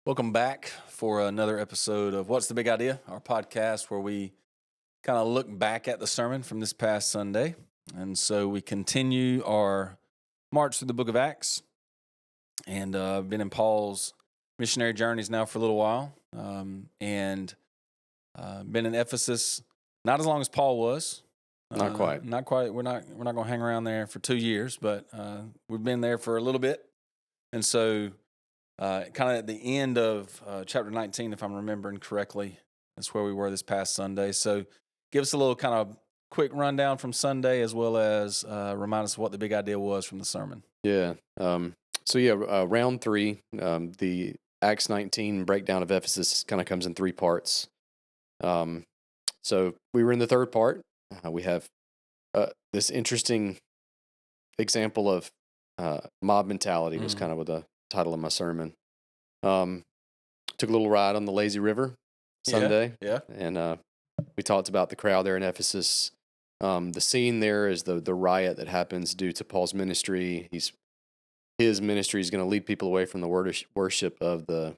Welcome back for another episode of What's the Big Idea, our podcast where we kind of look back at the sermon from this past Sunday. And so we continue our march through the book of Acts and been in Paul's missionary journeys now for a little while and been in Ephesus, not as long as Paul was. Not quite. Not quite. We're not going to hang around there for 2 years, but we've been there for a little bit. And so kind of at the end of chapter 19, if I'm remembering correctly, that's where we were this past Sunday. So give us a little kind of quick rundown from Sunday, as well as remind us what the big idea was from the sermon. Yeah. Round three, the Acts 19 breakdown of Ephesus kind of comes in three parts. So we were in the third part. We have this interesting example of mob mentality was kind of what the title of my sermon. Took a little ride on the lazy river Sunday. Yeah. And we talked about the crowd there in Ephesus. The scene there is the riot that happens due to Paul's ministry. His ministry is going to lead people away from the worship of the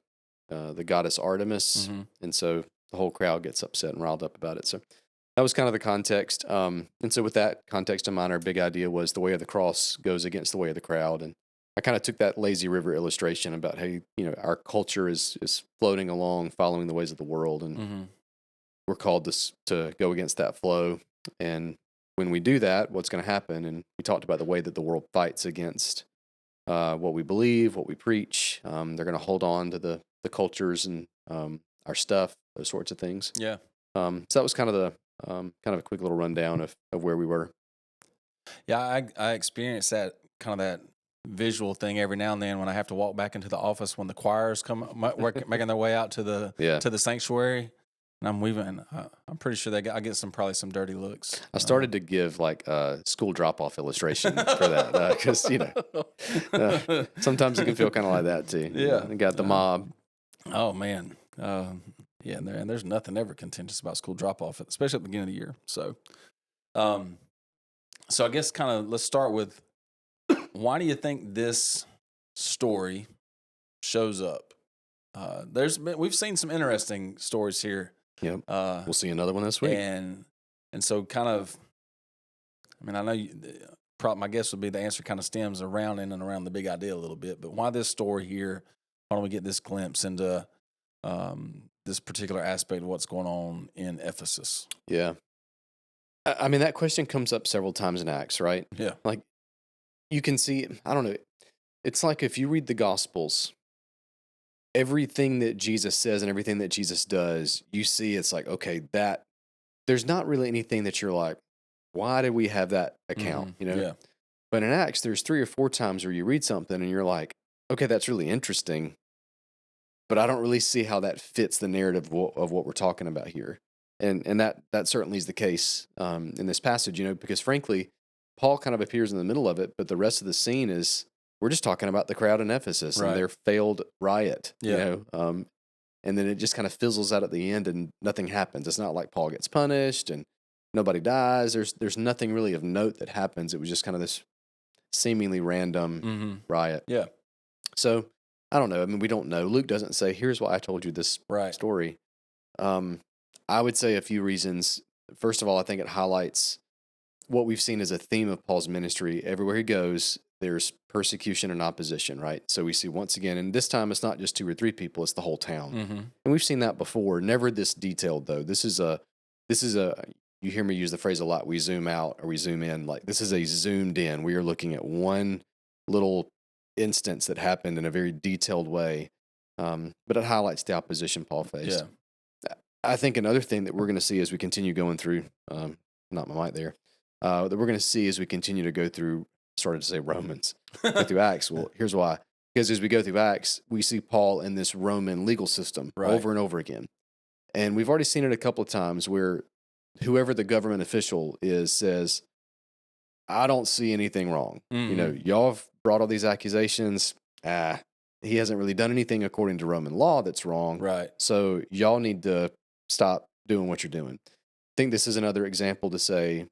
goddess Artemis, and so the whole crowd gets upset and riled up about it. So that was kind of the context. And so with that context in mind, our big idea was the way of the cross goes against the way of the crowd. And I kind of took that lazy river illustration about how our culture is floating along, following the ways of the world, and we're called to go against that flow. And when we do that, what's going to happen? And we talked about the way that the world fights against what we believe, what we preach. They're going to hold on to the cultures and our stuff, those sorts of things. Yeah. So that was kind of a quick little rundown of where we were. Yeah, I experienced that kind of that visual thing every now and then when I have to walk back into the office when the choirs making their way out to the sanctuary. And I'm weaving. I'm pretty sure I get probably some dirty looks. I started to give like a school drop-off illustration for that because sometimes it can feel kind of like that too. Yeah, you got the mob. Oh man, yeah, and there's nothing ever contentious about school drop-off, especially at the beginning of the year. So, so I guess kind of let's start with why do you think this story shows up? We've seen some interesting stories here. Yep. We'll see another one this week. And so kind of, I mean, I know my guess would be the answer kind of stems around in and around the big idea a little bit, but why this story here? Why don't we get this glimpse into this particular aspect of what's going on in Ephesus? Yeah. I mean, that question comes up several times in Acts, right? Yeah. Like, you can see, I don't know, it's like if you read the Gospels, everything that Jesus says and everything that Jesus does, you see it's like, okay, there's not really anything that you're like, why did we have that account? Yeah. But in Acts, there's 3 or 4 times where you read something and you're like, okay, that's really interesting, but I don't really see how that fits the narrative of what we're talking about here. And that certainly is the case in this passage, because frankly, Paul kind of appears in the middle of it, but the rest of the scene is, we're just talking about the crowd in Ephesus and their failed riot, and then it just kind of fizzles out at the end and nothing happens. It's not like Paul gets punished and nobody dies. There's nothing really of note that happens. It was just kind of this seemingly random riot. Yeah. So I don't know. I mean, we don't know. Luke doesn't say, here's why I told you this story. I would say a few reasons. First of all, I think it highlights what we've seen as a theme of Paul's ministry. Everywhere he goes, there's persecution and opposition, right? So we see once again, and this time it's not just 2 or 3 people, it's the whole town. And we've seen that before, never this detailed though. This is a, you hear me use the phrase a lot, we zoom out or we zoom in, like this is a zoomed in. We are looking at one little instance that happened in a very detailed way. But it highlights the opposition Paul faced. Yeah. I think another thing that we're going to see as we continue going through, not my mic there, that we're going to see as we continue to go through, started to say Romans, go through Acts. Well, here's why. Because as we go through Acts, we see Paul in this Roman legal system over and over again. And we've already seen it a couple of times where whoever the government official is says, I don't see anything wrong. Y'all have brought all these accusations. He hasn't really done anything according to Roman law that's wrong. Right. So y'all need to stop doing what you're doing. I think this is another example to say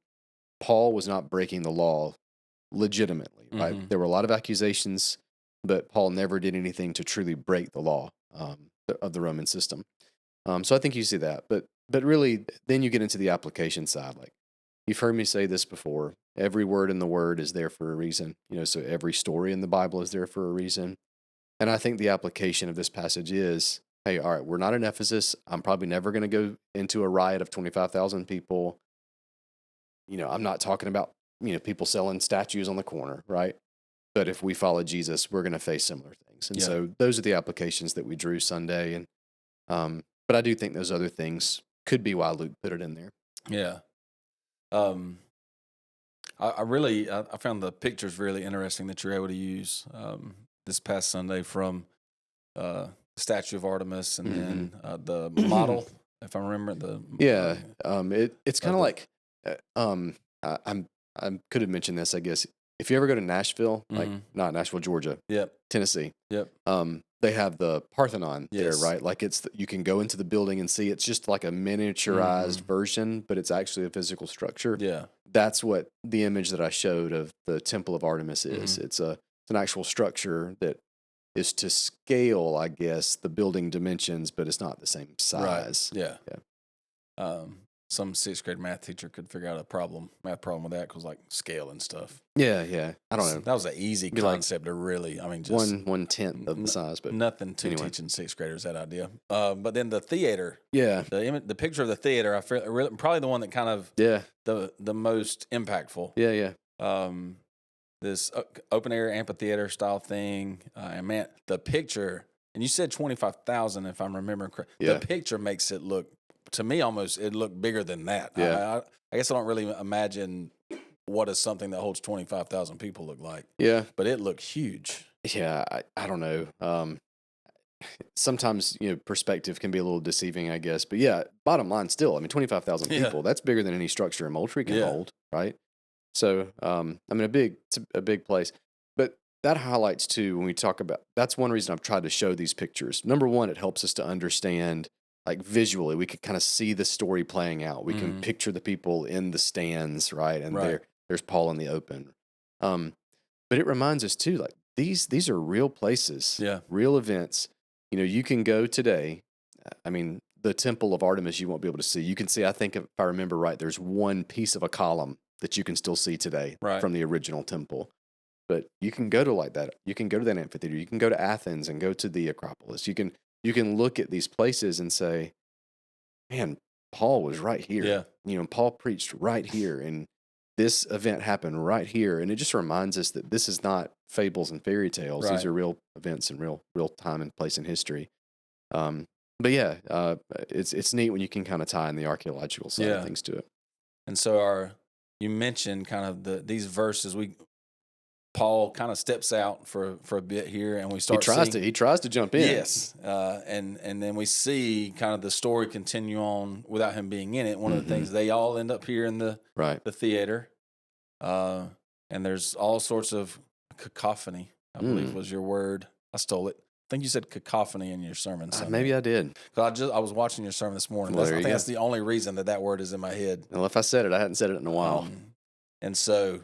Paul was not breaking the law legitimately, right? There were a lot of accusations, but Paul never did anything to truly break the law. of the Roman system. So I think you see that, but really, then you get into the application side. Like you've heard me say this before. Every word in the Word is there for a reason. So every story in the Bible is there for a reason. And I think the application of this passage is, hey, all right, we're not in Ephesus. I'm probably never going to go into a riot of 25,000 people. I'm not talking about, people selling statues on the corner, right? But if we follow Jesus, we're going to face similar things. And so those are the applications that we drew Sunday. And but I do think those other things could be why Luke put it in there. Yeah. I found the pictures really interesting that you're able to use this past Sunday from statue of Artemis and then the model, if I remember it's kind of like I could have mentioned this, I guess. If you ever go to Nashville, like not Nashville, Georgia, Tennessee, they have the Parthenon there, right? Like you can go into the building and see it's just like a miniaturized version, but it's actually a physical structure. Yeah, that's what the image that I showed of the Temple of Artemis is. It's an actual structure that is to scale, I guess, the building dimensions, but it's not the same size. Right. Yeah. Some sixth grade math teacher could figure out a math problem with that because like scale and stuff. Yeah. I don't know. That was an easy concept to really, just 1/10 of the size, but nothing to anyway. teaching sixth graders that idea. But then the theater, the picture of the theater, I feel probably the one that kind of the most impactful. This open air amphitheater style thing, and man, the picture. And you said 25,000, if I'm remembering correct. The picture makes it look. To me, almost it looked bigger than that. I guess I don't really imagine what is something that holds 25,000 people look like. Yeah, but it looked huge. Yeah, I don't know. Sometimes perspective can be a little deceiving, I guess. But yeah, bottom line, still, 25,000 people. That's bigger than any structure in Moultrie can hold, right? So, it's a big place. But that highlights too when we talk about. That's one reason I've tried to show these pictures. Number one, it helps us to understand. Like visually, we could kind of see the story playing out. We can picture the people in the stands, right? And there's Paul in the open. But it reminds us too, like these are real places, real events. You can go today. The Temple of Artemis you won't be able to see. You can see, I think if I remember right, there's one piece of a column that you can still see today from the original temple. But you can go to like that. You can go to that amphitheater. You can go to Athens and go to the Acropolis. You can look at these places and say, man, Paul was right here. Paul preached right here, and this event happened right here. And it just reminds us that this is not fables and fairy tales. These are real events in real time and place in history. But it's neat when you can kind of tie in the archaeological side of things to it. And so you mentioned kind of these verses. Paul kind of steps out for a bit here, and we start. He tries to jump in. Yes, and then we see kind of the story continue on without him being in it. One of the things, they all end up here in the theater, and there's all sorts of cacophony. I believe was your word. I stole it. I think you said cacophony in your sermon. Maybe I did. Because I was watching your sermon this morning. I think that's the only reason that word is in my head. Well, if I said it, I hadn't said it in a while. And so.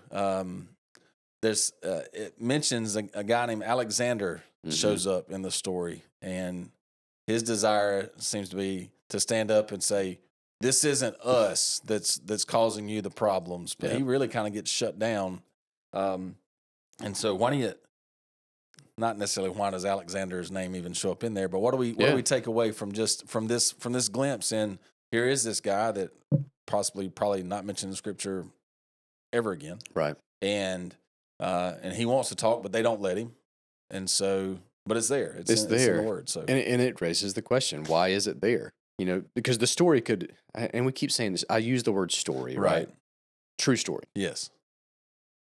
It mentions a guy named Alexander shows up in the story, and his desire seems to be to stand up and say, "This isn't us that's causing you the problems," but he really kind of gets shut down. And so, not necessarily why does Alexander's name even show up in there? But what do we take away from this glimpse? And here is this guy that probably not mentioned in Scripture ever again, right? And he wants to talk, but they don't let him. And so, but it's there. It's there. It's in the word. So, and it raises the question: why is it there? Because the story could, and we keep saying this. I use the word story, right? True story. Yes.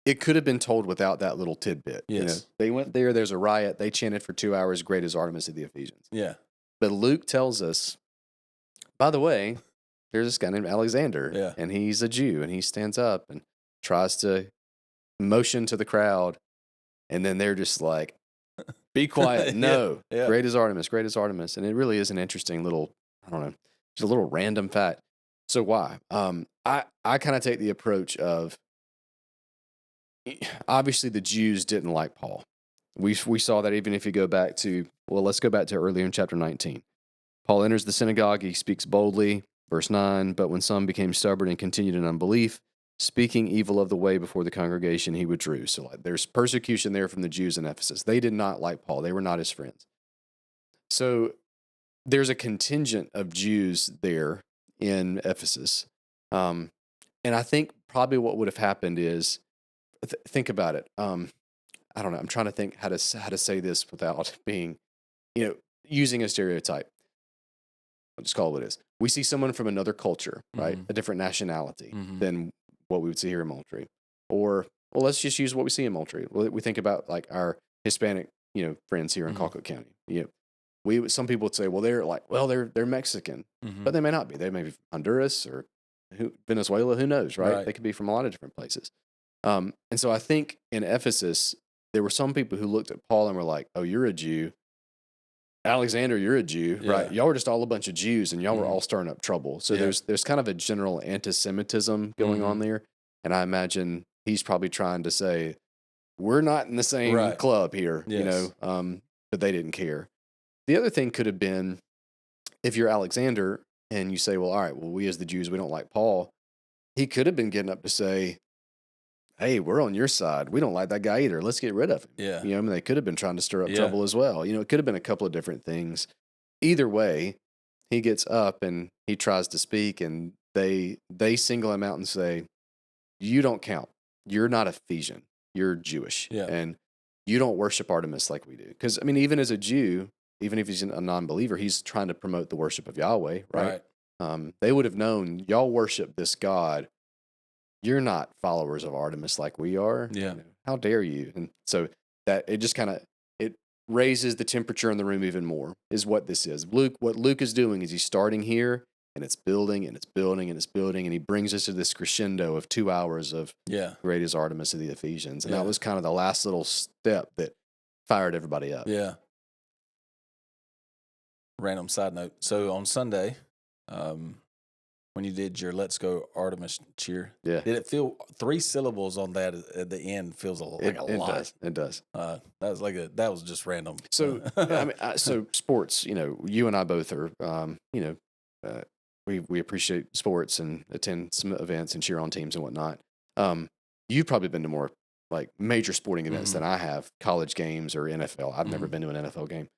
It could have been told without that little tidbit. Yes. They went there. There's a riot. They chanted for 2 hours. Great is Artemis of the Ephesians. Yeah. But Luke tells us, by the way, there's this guy named Alexander, and he's a Jew, and he stands up and tries to motion to the crowd, and then they're just like, be quiet. No. Great is Artemis. Great is Artemis. And it really is an interesting little, I don't know, just a little random fact. So why? I kind of take the approach of, obviously the Jews didn't like Paul. We saw that even if you go back to, well, let's go back to earlier in chapter 19. Paul enters the synagogue. He speaks boldly. Verse 9, but when some became stubborn and continued in unbelief, speaking evil of the way before the congregation, he withdrew. So there's persecution there from the Jews in Ephesus. They did not like Paul. They were not his friends. So there's a contingent of Jews there in Ephesus. And I think probably what would have happened is, think about it. I don't know. I'm trying to think how to say this without being, using a stereotype. I'll just call it what it is. We see someone from another culture, right? A different nationality than what we would see here in Moultrie. Or, well, let's just use what we see in Moultrie. We think about like our Hispanic, friends here in Colquitt County. Some people would say, well, they're Mexican, but they may not be. They may be from Honduras or Venezuela. Who knows, right? They could be from a lot of different places. And so I think in Ephesus, there were some people who looked at Paul and were like, oh, you're a Jew. Alexander, you're a Jew, right? Y'all were just all a bunch of Jews, and y'all were all stirring up trouble. So there's kind of a general anti-Semitism going on there, and I imagine he's probably trying to say, we're not in the same club here, but they didn't care. The other thing could have been, if you're Alexander and you say, well, all right, well, we as the Jews, we don't like Paul. He could have been getting up to say, hey, we're on your side. We don't like that guy either. Let's get rid of him. Yeah. They could have been trying to stir up trouble as well. It could have been a couple of different things. Either way, he gets up and he tries to speak, and they single him out and say, you don't count. You're not Ephesian. You're Jewish. Yeah. And you don't worship Artemis like we do. Because, even as a Jew, even if he's a non-believer, he's trying to promote the worship of Yahweh, right? They would have known, y'all worship this God. You're not followers of Artemis like we are. Yeah. How dare you? And so that it just kind of, it raises the temperature in the room even more, is what this is. What Luke is doing is he's starting here, and it's building and it's building and it's building, and he brings us to this crescendo of 2 hours of great is Artemis of the Ephesians. And that was kind of the last little step that fired everybody up. Yeah. Random side note. So on Sunday, when you did your "Let's Go Artemis" cheer, did it feel 3 syllables on that at the end? Feels like a lot. It does. That was just random. So so sports. You and I both are. We appreciate sports and attend some events and cheer on teams and whatnot. You've probably been to more like major sporting events than I have, college games or NFL. I've never been to an NFL game.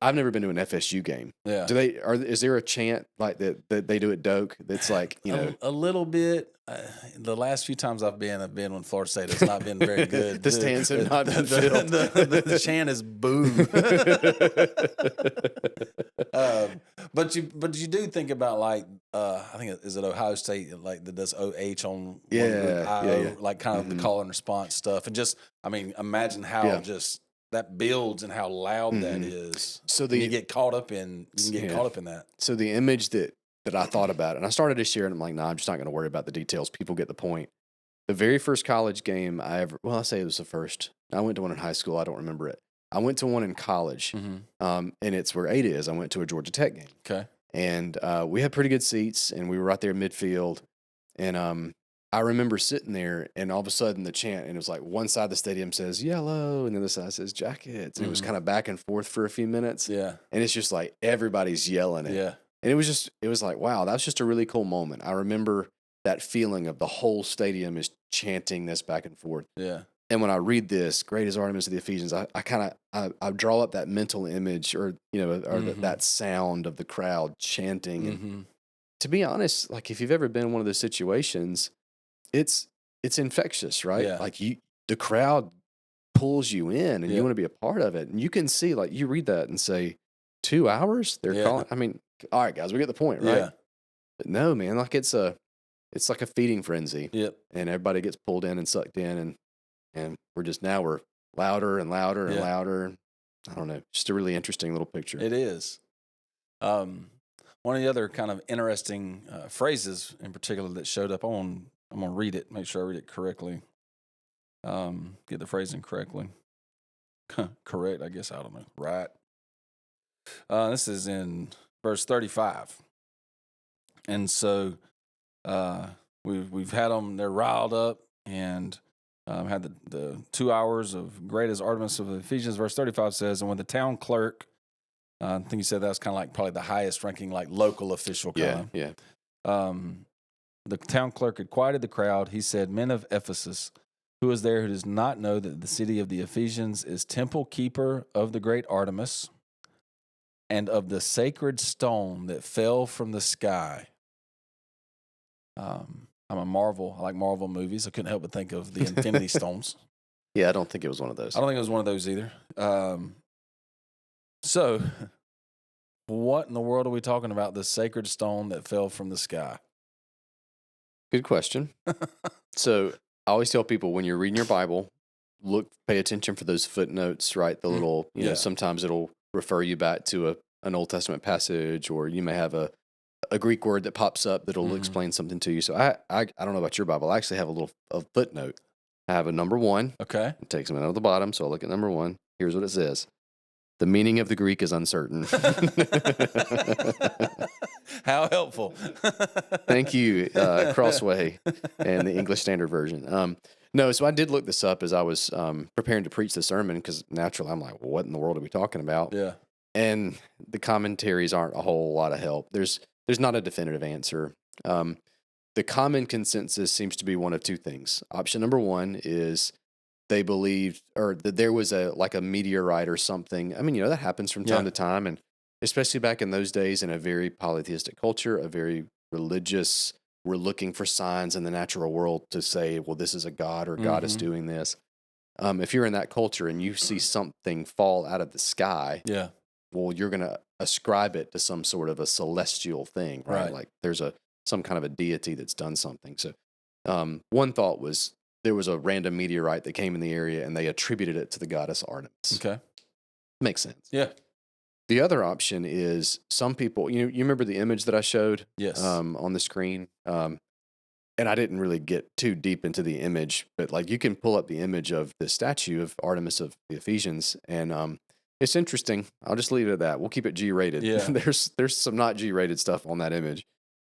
I've never been to an FSU game. Yeah. Is there a chant like that they do at Doak that's like, a little bit. The last few times I've been when Florida State has not been very good. The stands have not been filled. The chant is boo. But you do think about like I think is it Ohio State like that does OH on like kind of the call and response stuff, and just imagine how just that builds and how loud that is. So you get caught up in that. So the image that I thought about, and I started to share it, and I'm like, nah, I'm just not going to worry about the details. People get the point. The very first college game I say it was the first. I went to one in high school. I don't remember it. I went to one in college, and it's where Ada is. I went to a Georgia Tech game. Okay. And we had pretty good seats, and we were right there midfield. And I remember sitting there, and all of a sudden the chant, and it was like one side of the stadium says yellow, and the other side says Jackets. And it was kind of back and forth for a few minutes. Yeah. And it's just like everybody's yelling it. Yeah. And it was like, wow, that's just a really cool moment. I remember that feeling of the whole stadium is chanting this back and forth. Yeah. And when I read this, great is Artemis of the Ephesians, I draw up that mental image or that sound of the crowd chanting. And to be honest, like if you've ever been in one of those situations, it's infectious, right? Yeah. Like the crowd pulls you in and you want to be a part of it. And you can see, like, you read that and say, 2 hours? They're calling. All right, guys, we get the point, right? Yeah. But no, man, like it's like a feeding frenzy. Yep. And everybody gets pulled in and sucked in, and we're louder and louder and louder. I don't know, just a really interesting little picture. It is. One of the other kind of interesting phrases in particular that showed up, I'm going to read it, make sure I read it correctly. Get the phrasing correctly. Correct, I guess, I don't know. Right. This is in verse 35. And so we've had them, they're riled up, and had the 2 hours of great as Artemis of the Ephesians. Verse 35 says, and when the town clerk, I think you said that was kind of like probably the highest ranking, like local official kind of. Yeah. The town clerk had quieted the crowd. He said, men of Ephesus, who is there who does not know that the city of the Ephesians is temple keeper of the great Artemis and of the sacred stone that fell from the sky? I'm a Marvel. I like Marvel movies. I couldn't help but think of the Infinity Stones. Yeah, I don't think it was one of those. I don't think it was one of those either. So, what in the world are we talking about? The sacred stone that fell from the sky? Good question. So, I always tell people when you're reading your Bible, pay attention for those footnotes, right? The little, you know, sometimes it'll refer you back to an Old Testament passage, or you may have a Greek word that pops up that'll explain something to you. So I don't know about your Bible. I actually have a footnote. I have a number 1. Okay. It takes a minute at the bottom, so I'll look at number 1. Here's what it says. The meaning of the Greek is uncertain. How helpful. Thank you, Crossway and the English Standard Version. No, so I did look this up as I was preparing to preach the sermon, because naturally I'm like, well, what in the world are we talking about? Yeah. And the commentaries aren't a whole lot of help. There's not a definitive answer. The common consensus seems to be one of two things. Option number 1 is they believed, or that there was a meteorite or something. I mean, you know, that happens from time to time, and especially back in those days in a very polytheistic culture, a very religious, we're looking for signs in the natural world to say, well, this is a God, or God is doing this. If you're in that culture and you see something fall out of the sky, well, you're going to ascribe it to some sort of a celestial thing, right? Like there's some kind of a deity that's done something. So one thought was there was a random meteorite that came in the area and they attributed it to the goddess Artemis. Okay. Makes sense. Yeah. The other option is some people, you remember the image that I showed on the screen? And I didn't really get too deep into the image, but like you can pull up the image of the statue of Artemis of the Ephesians, and it's interesting. I'll just leave it at that. We'll keep it G-rated. Yeah. There's some not G-rated stuff on that image.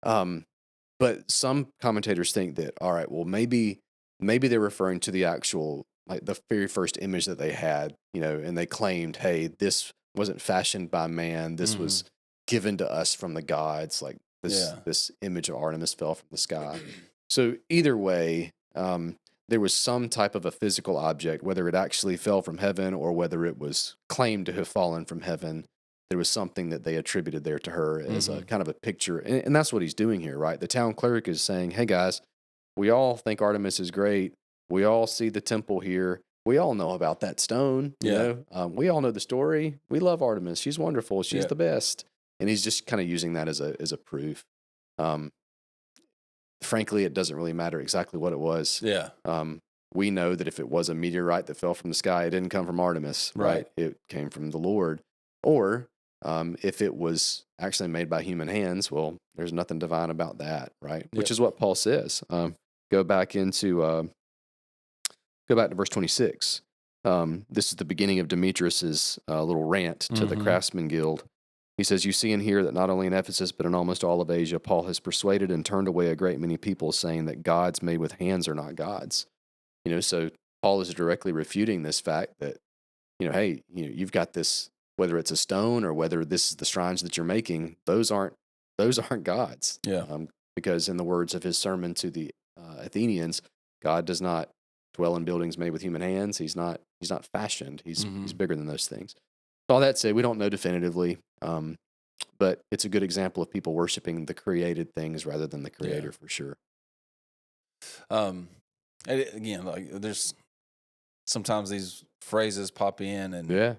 But some commentators think that, all right, well, maybe they're referring to the actual, like the very first image that they had, you know, and they claimed, hey, this wasn't fashioned by man. This was given to us from the gods. Like this image of Artemis fell from the sky. So either way, there was some type of a physical object, whether it actually fell from heaven or whether it was claimed to have fallen from heaven. There was something that they attributed there to her as a kind of a picture. And that's what he's doing here, right? The town clerk is saying, hey guys, we all think Artemis is great. We all see the temple here. We all know about that stone. You know? We all know the story. We love Artemis. She's wonderful. She's the best. And he's just kind of using that as a proof. Frankly, it doesn't really matter exactly what it was. Yeah. We know that if it was a meteorite that fell from the sky, it didn't come from Artemis, right? It came from the Lord. Or if it was actually made by human hands, well, there's nothing divine about that, right? Which is what Paul says. Go back to verse 26. This is the beginning of Demetrius's little rant to the Craftsman Guild. He says, you see and hear that not only in Ephesus, but in almost all of Asia, Paul has persuaded and turned away a great many people, saying that gods made with hands are not gods. You know, so Paul is directly refuting this fact that, you know, hey, you know, you've got this, whether it's a stone or whether this is the shrines that you're making, those aren't gods. Yeah. Because in the words of his sermon to the Athenians, God does not dwell in buildings made with human hands. He's not fashioned. He's bigger than those things. All that said, we don't know definitively, but it's a good example of people worshiping the created things rather than the creator for sure. Again, like there's sometimes these phrases pop in, and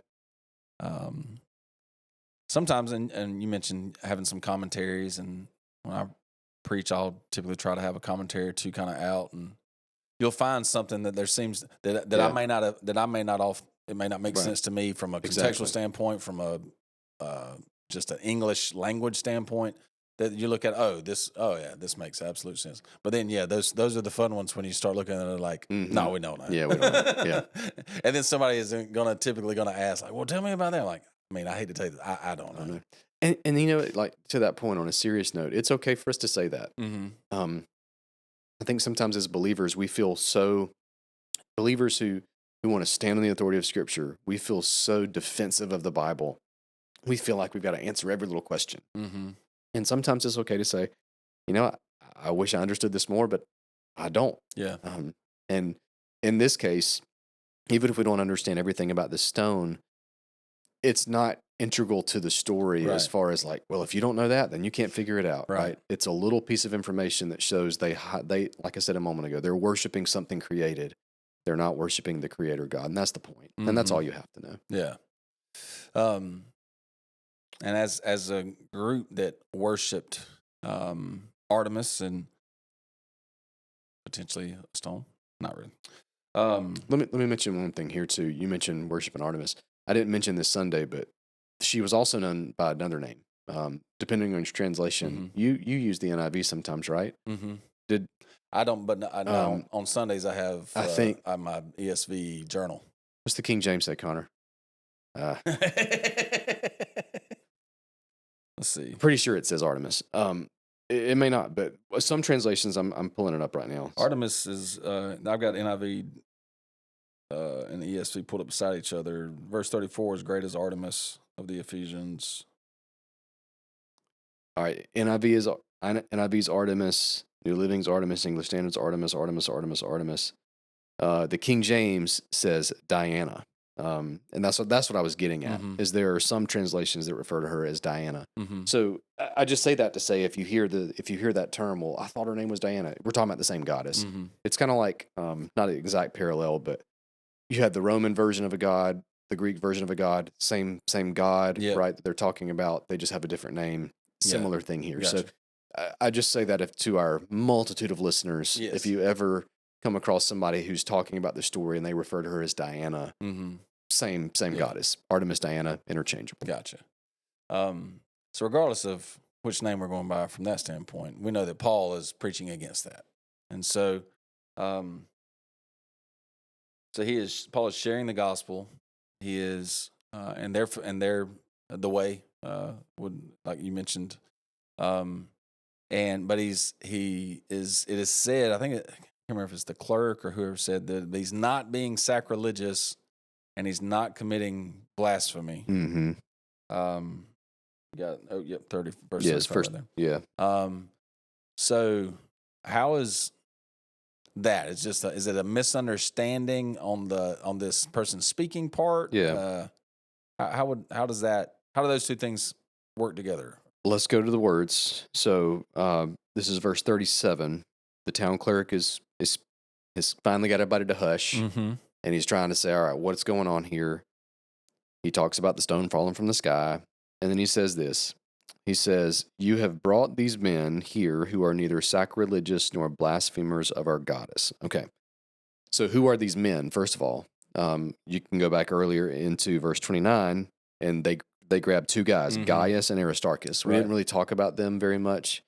sometimes, and you mentioned having some commentaries, and when I preach, I'll typically try to have a commentary or two kind of out, and you'll find something that there seems that I may not it may not make sense to me from a contextual standpoint, from a just an English language standpoint, that you look at, this makes absolute sense. But then, those are the fun ones when you start looking at it like, no, we don't know. Yeah, we don't know. Yeah. And then somebody is typically going to ask, like, well, tell me about that. Like, I mean, I hate to tell you that, I don't know. And you know, like to that point, on a serious note, it's okay for us to say that. I think sometimes as believers, we feel so believers who want to stand on the authority of Scripture, we feel so defensive of the Bible. We feel like we've got to answer every little question. Mm-hmm. And sometimes it's okay to say, I wish I understood this more, but I don't. Yeah. And in this case, even if we don't understand everything about the stone, it's not integral to the story as far as like, well, if you don't know that, then you can't figure it out, right? It's a little piece of information that shows they, like I said a moment ago, they're worshiping something created. They're not worshiping the Creator God, and that's the point. And that's all you have to know. Yeah. And as a group that worshipped Artemis and potentially a stone, not really. Let me mention one thing here too. You mentioned worshiping Artemis. I didn't mention this Sunday, but she was also known by another name. Depending on your translation, you use the NIV sometimes, right? Mm-hmm. I don't, but on Sundays I have. I think I have my ESV journal. What's the King James say, Connor? Let's see. Pretty sure it says Artemis. It may not, but some translations, I'm pulling it up right now. Artemis is. I've got NIV and the ESV pulled up beside each other. Verse 34 is great as Artemis of the Ephesians. All right, NIV's Artemis. New Living's Artemis. English Standard's Artemis. The King James says Diana. And that's what I was getting at. Is there are some translations that refer to her as Diana. So I just say that to say if you hear that term, well, I thought her name was Diana. We're talking about the same goddess. It's kind of like not an exact parallel, but you had the Roman version of a god, the Greek version of a god, same god, right? That they're talking about. They just have a different name. Similar thing here. Gotcha. So I just say that to our multitude of listeners, if you ever come across somebody who's talking about the story and they refer to her as Diana. Same goddess. Artemis, Diana, interchangeable. Gotcha. So regardless of which name we're going by from that standpoint, we know that Paul is preaching against that. And so Paul is sharing the gospel. He is and they're the way would, like you mentioned. But it is said, I can't remember if it's the clerk or whoever said that he's not being sacrilegious and he's not committing blasphemy. 30 verse. Yes, first there. Yeah. So how is that? It's just is it a misunderstanding on this person's speaking part? Yeah. How do those two things work together? Let's go to the words. So this is verse 37. The town clerk has finally got everybody to hush, and he's trying to say, all right, what's going on here? He talks about the stone falling from the sky, and then he says this. He says, you have brought these men here who are neither sacrilegious nor blasphemers of our goddess. Okay. So who are these men? First of all, you can go back earlier into verse 29, and they grabbed two guys, Gaius and Aristarchus. We didn't really talk about them very much,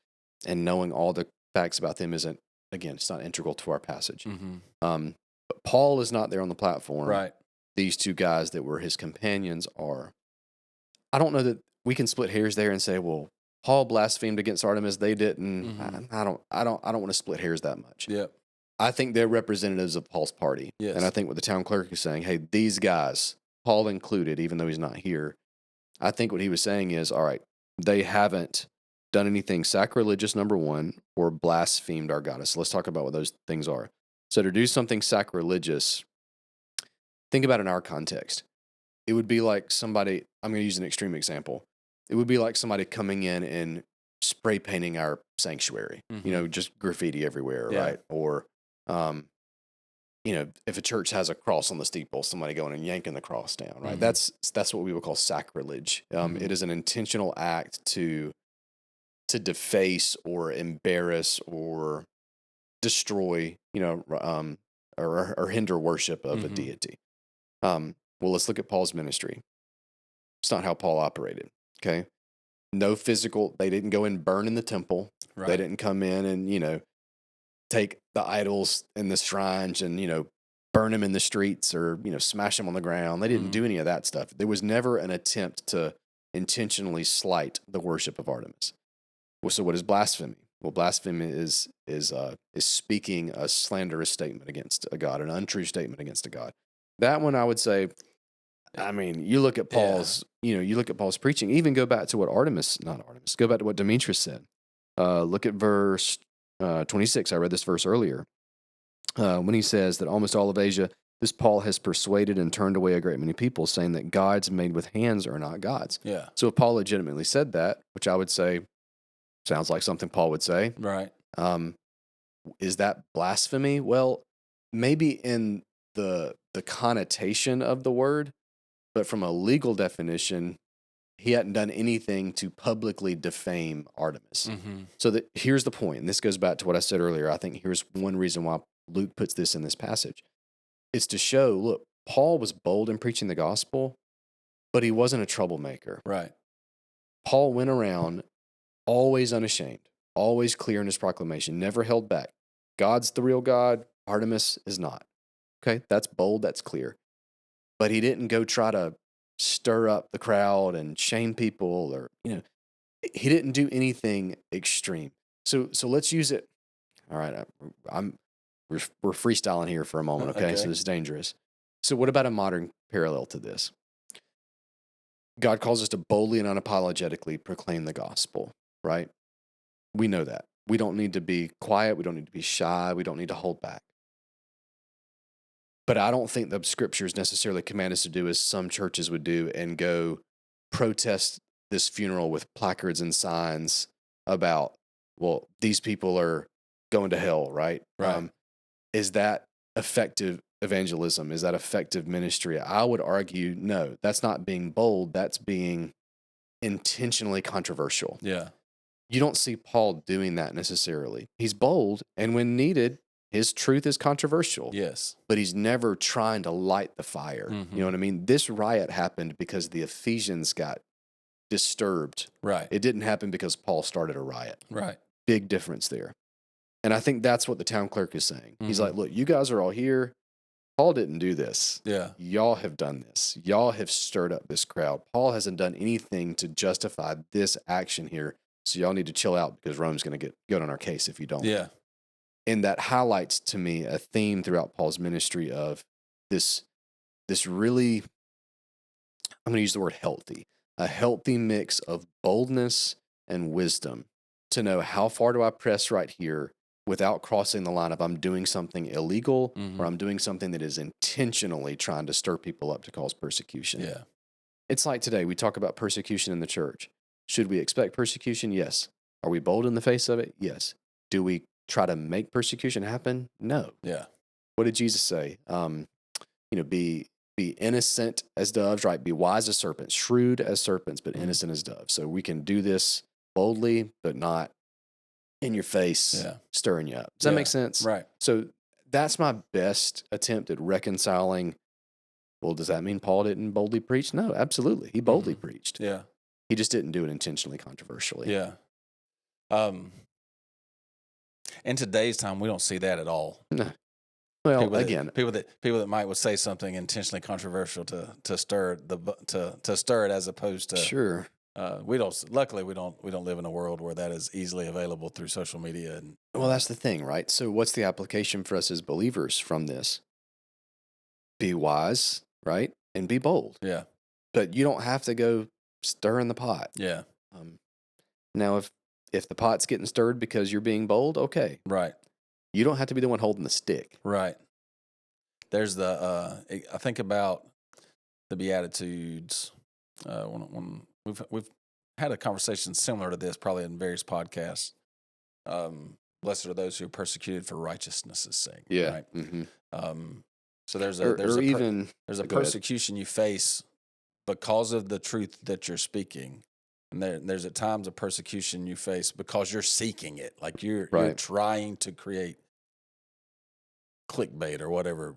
and knowing all the facts about them isn't, again, it's not integral to our passage. But Paul is not there on the platform. Right. These two guys that were his companions are. I don't know that we can split hairs there and say, well, Paul blasphemed against Artemis. They didn't. I don't want to split hairs that much. Yeah. I think they're representatives of Paul's party. Yes. And I think what the town clerk is saying, hey, these guys, Paul included, even though he's not here, I think what he was saying is, all right, they haven't done anything sacrilegious, number one, or blasphemed our goddess. So let's talk about what those things are. So to do something sacrilegious, think about it in our context. It would be like somebody, I'm going to use an extreme example. It would be like somebody coming in and spray painting our sanctuary, just graffiti everywhere, right? Or, if a church has a cross on the steeple, somebody going and yanking the cross down, right? That's what we would call sacrilege. It is an intentional act to deface or embarrass or destroy, or hinder worship of a deity. Well, let's look at Paul's ministry. It's not how Paul operated, okay? No physical, they didn't go and burn in the temple. Right. They didn't come in and, take the idols in the shrines and, burn them in the streets or, smash them on the ground. They didn't do any of that stuff. There was never an attempt to intentionally slight the worship of Artemis. Well, so what is blasphemy? Well, blasphemy is speaking a slanderous statement against a God, an untrue statement against a God. That one, I would say. I mean, you look at Paul's, you look at Paul's preaching. Even go back to what Go back to what Demetrius said. Look at verse 26. I read this verse earlier when he says that almost all of Asia, this Paul has persuaded and turned away a great many people, saying that gods made with hands are not gods. Yeah. So if Paul legitimately said that, which I would say sounds like something Paul would say, right? Is that blasphemy? Well, maybe in the connotation of the word. But from a legal definition, he hadn't done anything to publicly defame Artemis. Mm-hmm. So here's the point, and this goes back to what I said earlier. I think here's one reason why Luke puts this in this passage. It's to show, look, Paul was bold in preaching the gospel, but he wasn't a troublemaker. Right. Paul went around always unashamed, always clear in his proclamation, never held back. God's the real God, Artemis is not. Okay, that's bold, that's clear. But he didn't go try to stir up the crowd and shame people, or he didn't do anything extreme. So let's use it. All right, we're freestyling here for a moment, okay? So this is dangerous. So what about a modern parallel to this? God calls us to boldly and unapologetically proclaim the gospel, right? We know that. We don't need to be quiet. We don't need to be shy. We don't need to hold back. But I don't think the scriptures necessarily command us to do as some churches would do and go protest this funeral with placards and signs about, well, these people are going to hell, right? Right. Is that effective evangelism? Is that effective ministry? I would argue, no, that's not being bold. That's being intentionally controversial. Yeah. You don't see Paul doing that necessarily. He's bold, and when needed, his truth is controversial. Yes. But he's never trying to light the fire. Mm-hmm. You know what I mean? This riot happened because the Ephesians got disturbed. Right. It didn't happen because Paul started a riot. Right. Big difference there. And I think that's what the town clerk is saying. Mm-hmm. He's like, look, you guys are all here. Paul didn't do this. Yeah. Y'all have done this. Y'all have stirred up this crowd. Paul hasn't done anything to justify this action here. So y'all need to chill out because Rome's going to get on our case if you don't. Yeah. And that highlights to me a theme throughout Paul's ministry of this really, I'm going to use the word healthy, a healthy mix of boldness and wisdom to know how far do I press right here without crossing the line of I'm doing something illegal or I'm doing something that is intentionally trying to stir people up to cause persecution. Yeah. It's like today, we talk about persecution in the church. Should we expect persecution? Yes. Are we bold in the face of it? Yes. Do we try to make persecution happen? No. Yeah. What did Jesus say? Be innocent as doves, right? Be wise as serpents, shrewd as serpents, but innocent as doves. So we can do this boldly, but not in your face, stirring you up. Does that make sense? Right. So that's my best attempt at reconciling. Well, does that mean Paul didn't boldly preach? No, absolutely. He boldly preached. Yeah. He just didn't do it intentionally controversially. Yeah. In today's time, we don't see that at all. No. Well, people that might would say something intentionally controversial to stir it as opposed to sure. We don't. Luckily, we don't live in a world where that is easily available through social media. And well, that's the thing, right? So, what's the application for us as believers from this? Be wise, right, and be bold. Yeah. But you don't have to go stirring the pot. Yeah. Now, if the pot's getting stirred because you're being bold, okay. Right. You don't have to be the one holding the stick. Right. There's I think about the Beatitudes. When we've had a conversation similar to this, probably in various podcasts. Blessed are those who are persecuted for righteousness' sake. Yeah. Right. Mm-hmm. So there's a persecution you face because of the truth that you're speaking. And there's at times a persecution you face because you're seeking it. Like you're trying to create clickbait or whatever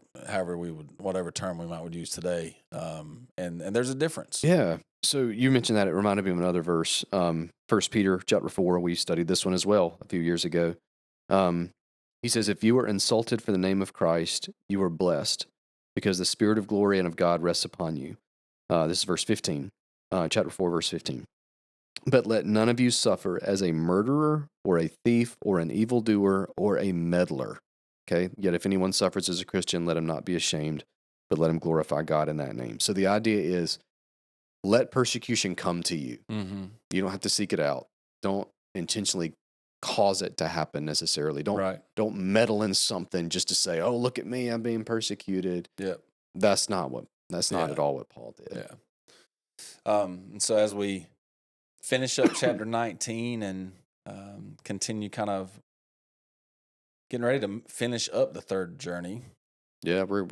term we would use today. And there's a difference. Yeah. So you mentioned that. It reminded me of another verse. 1 Peter chapter 4, we studied this one as well a few years ago. He says, if you are insulted for the name of Christ, you are blessed because the Spirit of glory and of God rests upon you. This is verse 15, chapter 4, verse 15. But let none of you suffer as a murderer or a thief or an evildoer or a meddler. Okay? Yet if anyone suffers as a Christian, let him not be ashamed, but let him glorify God in that name. So the idea is, let persecution come to you. Mm-hmm. You don't have to seek it out. Don't intentionally cause it to happen necessarily. Don't meddle in something just to say, "Oh, look at me, I'm being persecuted." Yep. That's not at all what Paul did. Yeah. And so as we finish up chapter 19 and continue kind of getting ready to finish up the third journey. Yeah, we're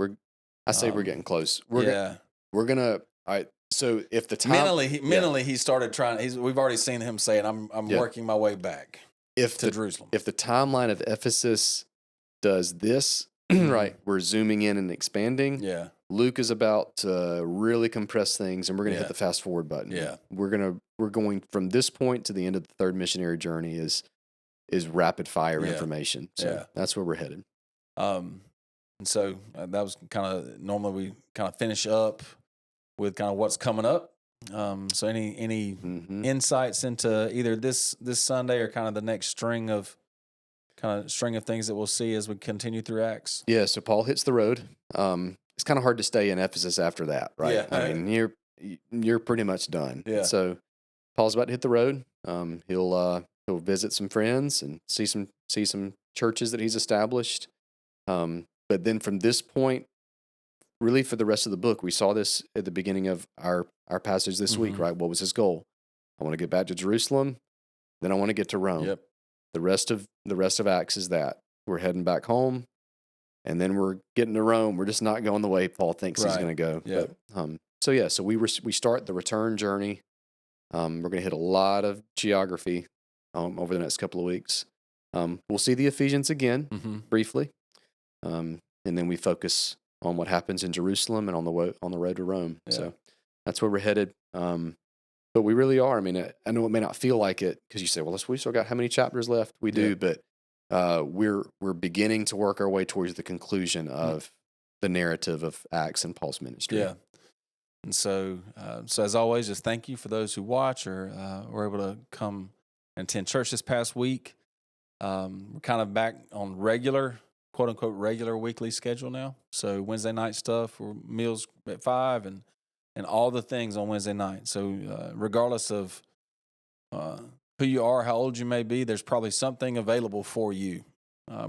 getting close. Yeah. We're gonna. All right. So if the time mentally he started trying. We've already seen him saying, "I'm working my way back to Jerusalem." If the timeline of Ephesus does this, right, we're zooming in and expanding. Yeah. Luke is about to really compress things, and we're going to hit the fast forward button. Yeah. We're going from this point to the end of the third missionary journey is rapid fire information. So that's where we're headed. And so that was kind of normally we kind of finish up with kind of what's coming up. So any insights into either this Sunday or kind of the next string of things that we'll see as we continue through Acts? Yeah. So Paul hits the road. It's kind of hard to stay in Ephesus after that, right? Yeah. I mean, you're pretty much done. Yeah. So Paul's about to hit the road. He'll visit some friends and see some churches that he's established. But then from this point, really for the rest of the book, we saw this at the beginning of our passage this week, right? What was his goal? I want to get back to Jerusalem, then I want to get to Rome. Yep. The rest of Acts is that we're heading back home, and then we're getting to Rome. We're just not going the way Paul thinks he's going to go. Yep. But, so we start the return journey. We're going to hit a lot of geography over the next couple of weeks. We'll see the Ephesians again briefly, and then we focus on what happens in Jerusalem and on the road to Rome. Yeah. So that's where we're headed. But we really are. I mean, I know it may not feel like it because you say, "Well, we still got how many chapters left?" We do, but we're beginning to work our way towards the conclusion of the narrative of Acts and Paul's ministry. Yeah. And so as always, just thank you for those who watch or were able to come and attend church this past week. We're kind of back on regular, quote unquote, regular weekly schedule now. So Wednesday night stuff, or meals at 5 and all the things on Wednesday night. So regardless of who you are, how old you may be, there's probably something available for you.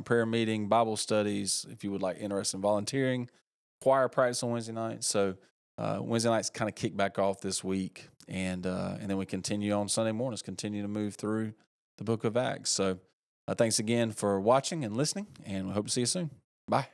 Prayer meeting, Bible studies, if you would like interest in volunteering, choir practice on Wednesday night. So Wednesday nights kind of kick back off this week, and then we continue on Sunday mornings, continue to move through the book of Acts. So thanks again for watching and listening, and we hope to see you soon. Bye.